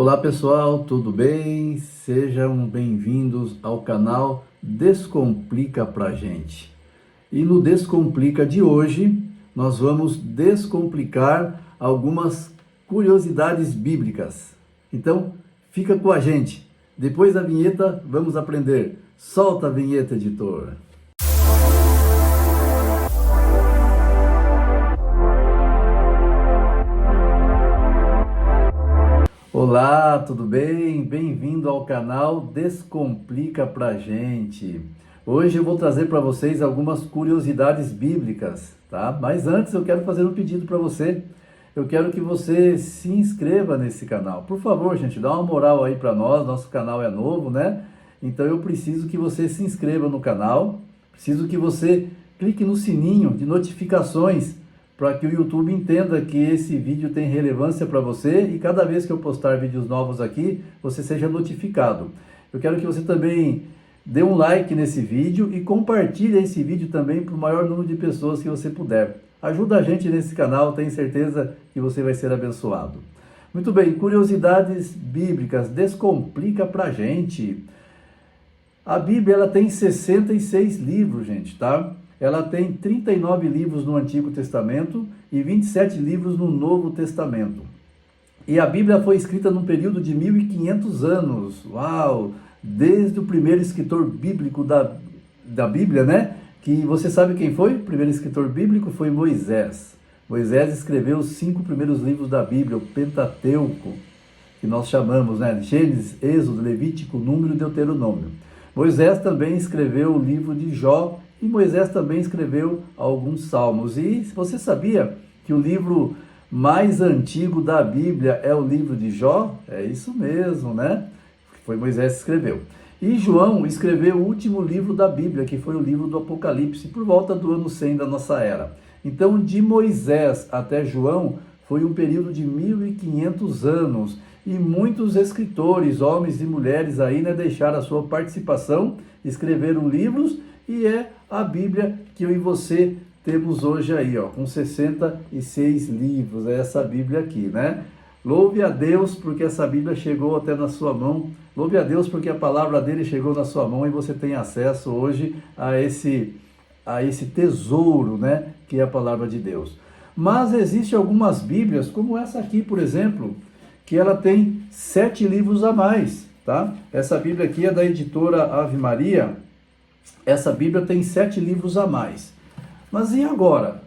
Olá pessoal, tudo bem? Sejam bem-vindos ao canal Descomplica pra gente. E no Descomplica de hoje, nós vamos descomplicar algumas curiosidades bíblicas. Então, fica com a gente. Depois da vinheta, vamos aprender. Solta a vinheta, editor. Olá, tudo bem? Bem-vindo ao canal Descomplica pra gente. Hoje eu vou trazer para vocês algumas curiosidades bíblicas, tá? Mas antes eu quero fazer um pedido para você. Eu quero que você se inscreva nesse canal. Por favor, gente, dá uma moral aí para nós. Nosso canal é novo, né? Então eu preciso que você se inscreva no canal. Preciso que você clique no sininho de notificações para que o YouTube entenda que esse vídeo tem relevância para você e cada vez que eu postar vídeos novos aqui, você seja notificado. Eu quero que você também dê um like nesse vídeo e compartilhe esse vídeo também para o maior número de pessoas que você puder. Ajuda a gente nesse canal, tenho certeza que você vai ser abençoado. Muito bem, curiosidades bíblicas, descomplica pra gente. A Bíblia ela tem 66 livros, gente, tá? Ela tem 39 livros no Antigo Testamento e 27 livros no Novo Testamento. E a Bíblia foi escrita num período de 1500 anos. Uau! Desde o primeiro escritor bíblico da Bíblia, né? Que você sabe quem foi? O primeiro escritor bíblico foi Moisés. Moisés escreveu os 5 primeiros livros da Bíblia, o Pentateuco, que nós chamamos, né? Gênesis, Êxodo, Levítico, Número e Deuteronômio. Moisés também escreveu o livro de Jó e Moisés também escreveu alguns salmos. E você sabia que o livro mais antigo da Bíblia é o livro de Jó? É isso mesmo, né? Foi Moisés que escreveu. E João escreveu o último livro da Bíblia, que foi o livro do Apocalipse, por volta do ano 100 da nossa era. Então, de Moisés até João, foi um período de 1500 anos. E muitos escritores, homens e mulheres aí, né, deixaram a sua participação, escreveram livros, e é a Bíblia que eu e você temos hoje aí, ó, com 66 livros, é essa Bíblia aqui, né? Louve a Deus porque essa Bíblia chegou até na sua mão. Louve a Deus porque a palavra dele chegou na sua mão e você tem acesso hoje a esse tesouro, né, que é a palavra de Deus. Mas existem algumas Bíblias, como essa aqui, por exemplo, que ela tem 7 livros a mais, tá? Essa Bíblia aqui é da editora Ave Maria. Essa Bíblia tem 7 livros a mais. Mas e agora?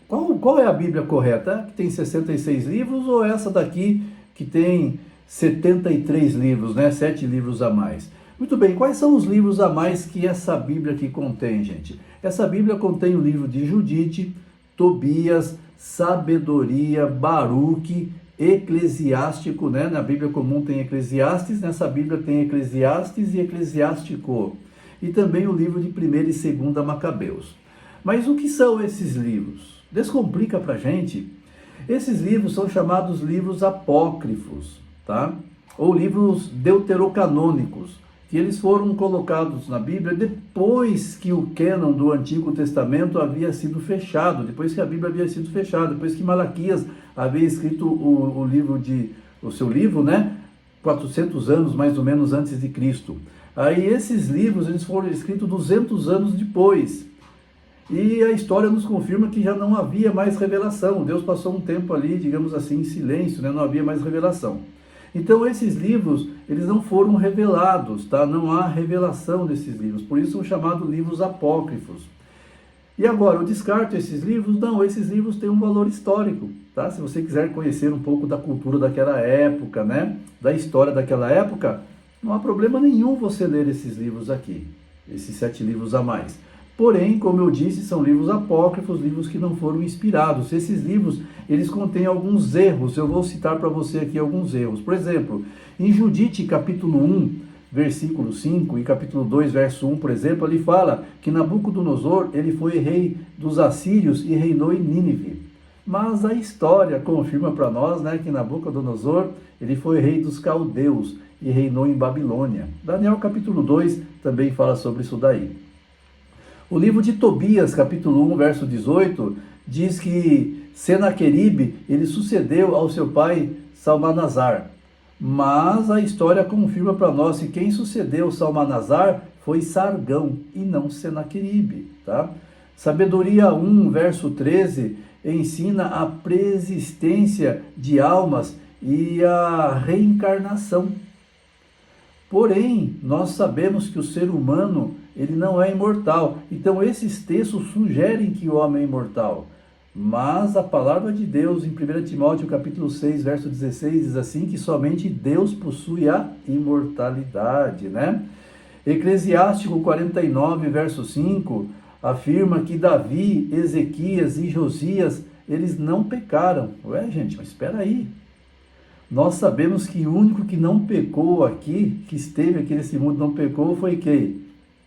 Qual é a Bíblia correta? Que tem 66 livros ou essa daqui que tem 73 livros, né? 7 livros a mais. Muito bem, quais são os livros a mais que essa Bíblia aqui contém, gente? Essa Bíblia contém o livro de Judite, Tobias, Sabedoria, Baruque, Eclesiástico, né? Na Bíblia comum tem Eclesiastes, nessa Bíblia tem Eclesiastes e Eclesiástico. E também o livro de 1ª e 2ª Macabeus. Mas o que são esses livros? Descomplica pra gente. Esses livros são chamados livros apócrifos, tá? Ou livros deuterocanônicos, que eles foram colocados na Bíblia depois que o cânon do Antigo Testamento havia sido fechado, depois que a Bíblia havia sido fechada, depois que Malaquias havia escrito o seu livro, né? 400 anos mais ou menos antes de Cristo. Aí esses livros eles foram escritos 200 anos depois. E a história nos confirma que já não havia mais revelação. Deus passou um tempo ali, digamos assim, em silêncio, né? Não havia mais revelação. Então esses livros, eles não foram revelados, tá? Não há revelação desses livros, por isso são chamados livros apócrifos. E agora, eu descarto esses livros? Não, esses livros têm um valor histórico, tá? Se você quiser conhecer um pouco da cultura daquela época, né? Da história daquela época, não há problema nenhum você ler esses livros aqui, esses 7 livros a mais. Porém, como eu disse, são livros apócrifos, livros que não foram inspirados. Esses livros, eles contêm alguns erros. Eu vou citar para você aqui alguns erros. Por exemplo, em Judite, capítulo 1, versículo 5, e capítulo 2, verso 1, por exemplo, ele fala que Nabucodonosor, ele foi rei dos assírios e reinou em Nínive. Mas a história confirma para nós, né, que Nabucodonosor, ele foi rei dos caldeus e reinou em Babilônia. Daniel, capítulo 2, também fala sobre isso daí. O livro de Tobias, capítulo 1, verso 18, diz que Senaqueribe, ele sucedeu ao seu pai Salmanasar. Mas a história confirma para nós que quem sucedeu Salmanasar foi Sargão e não Senaqueribe, tá? Sabedoria 1, verso 13, ensina a preexistência de almas e a reencarnação. Porém, nós sabemos que o ser humano, ele não é imortal. Então, esses textos sugerem que o homem é imortal. Mas a palavra de Deus, em 1 Timóteo capítulo 6, verso 16, diz assim, que somente Deus possui a imortalidade, né? Eclesiástico 49, verso 5, afirma que Davi, Ezequias e Josias, eles não pecaram. Ué, gente, mas espera aí. Nós sabemos que o único que não pecou aqui, que esteve aqui nesse mundo, não pecou, foi quem?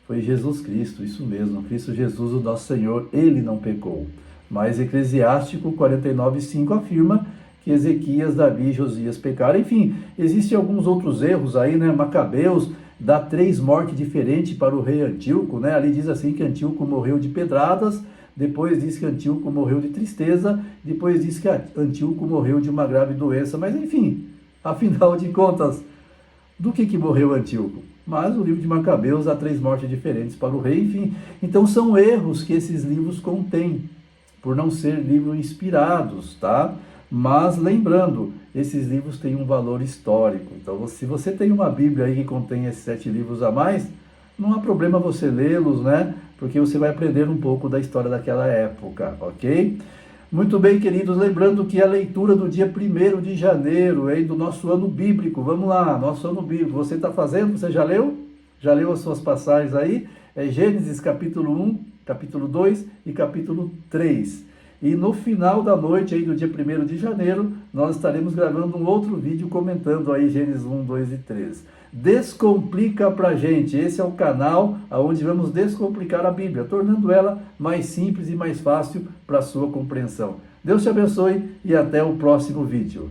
Foi Jesus Cristo, isso mesmo, Cristo Jesus, o nosso Senhor, ele não pecou. Mas Eclesiástico 49:5 afirma que Ezequias, Davi e Josias pecaram. Enfim, existem alguns outros erros aí, né? Macabeus dá 3 mortes diferentes para o rei Antíoco, né? Ali diz assim que Antíoco morreu de pedradas, depois diz que Antíoco morreu de tristeza, depois diz que Antíoco morreu de uma grave doença. Mas enfim, afinal de contas, do que morreu Antíoco? Mas o livro de Macabeus dá 3 mortes diferentes para o rei, enfim. Então são erros que esses livros contêm, por não ser livros inspirados, tá? Mas lembrando, esses livros têm um valor histórico. Então, se você tem uma Bíblia aí que contém esses 7 livros a mais, não há problema você lê-los, né? Porque você vai aprender um pouco da história daquela época, ok? Muito bem, queridos, lembrando que a leitura do dia 1º de janeiro, aí, do nosso ano bíblico, vamos lá, nosso ano bíblico, você está fazendo? Você já leu? Já leu as suas passagens aí? É Gênesis capítulo 1, capítulo 2 e capítulo 3. E no final da noite aí do dia 1º de janeiro, nós estaremos gravando um outro vídeo comentando aí Gênesis 1, 2 e 3. Descomplica pra gente, esse é o canal onde vamos descomplicar a Bíblia, tornando ela mais simples e mais fácil para a sua compreensão. Deus te abençoe e até o próximo vídeo.